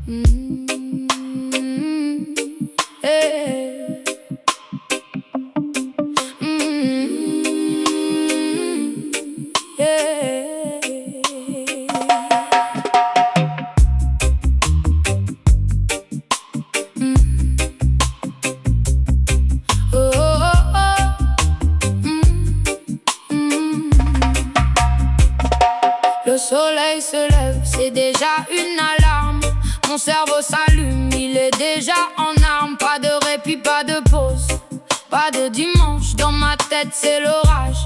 Mm. Hey. Mm. Yeah. Mm. Oh, oh, oh. Mm. Le soleil se lève, c'est déjà une alarme. Mon cerveau s'allume, il est déjà en armes. Pas de répit, pas de pause, pas de dimanche. Dans ma tête c'est l'orage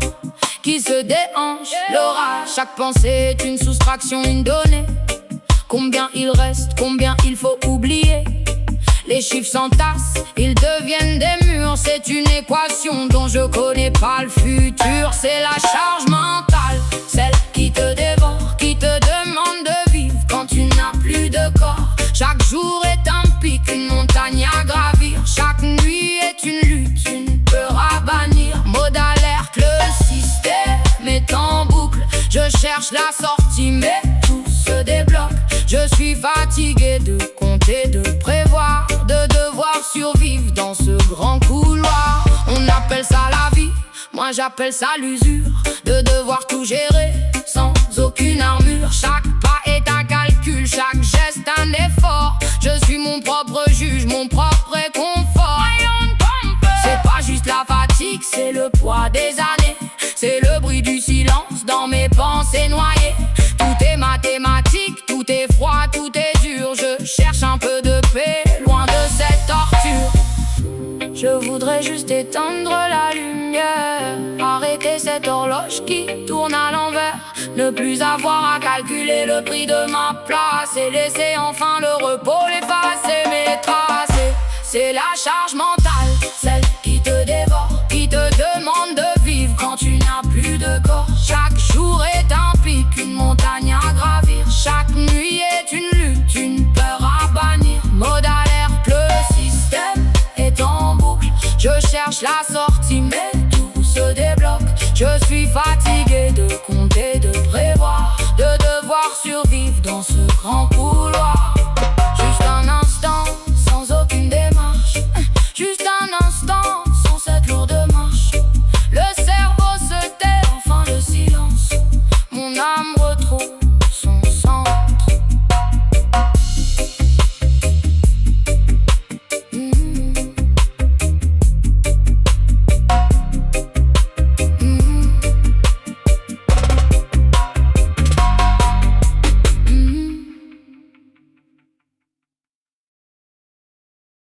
qui se déhanche. L'orage, chaque pensée est une soustraction, une donnée. Combien il reste, combien il faut oublier. Les chiffres s'entassent, ils deviennent des murs. C'est une équation dont je connais pas le futur. C'est la charge mentale, celle qui te dévore, qui te demande de vivre quand tu n'as plus de corps. Chaque jour est un pic, une montagne à gravir. Chaque nuit est une lutte, une peur à bannir. Mode alerte, le système est en boucle. Je cherche la sortie mais tout se débloque. Je suis fatigué de compter, de prévoir, de devoir survivre dans ce grand couloir. On appelle ça la vie, moi j'appelle ça l'usure. De devoir tout gérer sans aucune armure. Chaque pas est un calcul, chaque geste un effort. Je suis mon propre juge, mon propre réconfort. C'est pas juste la fatigue, c'est le poids des années. C'est le bruit du silence dans mes pensées noyées. Tout est mathématique, tout est froid, tout est dur. Je cherche un peu de paix, loin de cette torture. Je voudrais juste éteindre la lumière, arrêter cette horloge qui tourne à l'envers. Ne plus avoir à calculer le prix de ma place et laisser enfin le repos, l'effacer mes traces. C'est la charge mentale, celle qui te dévore, qui te demande de vivre quand tu n'as plus de corps. Chaque jour est un pic, une montagne à gravir. Chaque nuit est une lutte, une peur à bannir. Mode alerte, le système est en boucle. Je cherche la sortie mais tout se débloque. Je suis fatigué de compter, de prévoir, de devoir survivre dans ce grand couloir. Juste un instant, sans aucune démarche. Juste un instant, sans cette lourde marche. Le cerveau se tait, enfin le silence. Mon âme retrouve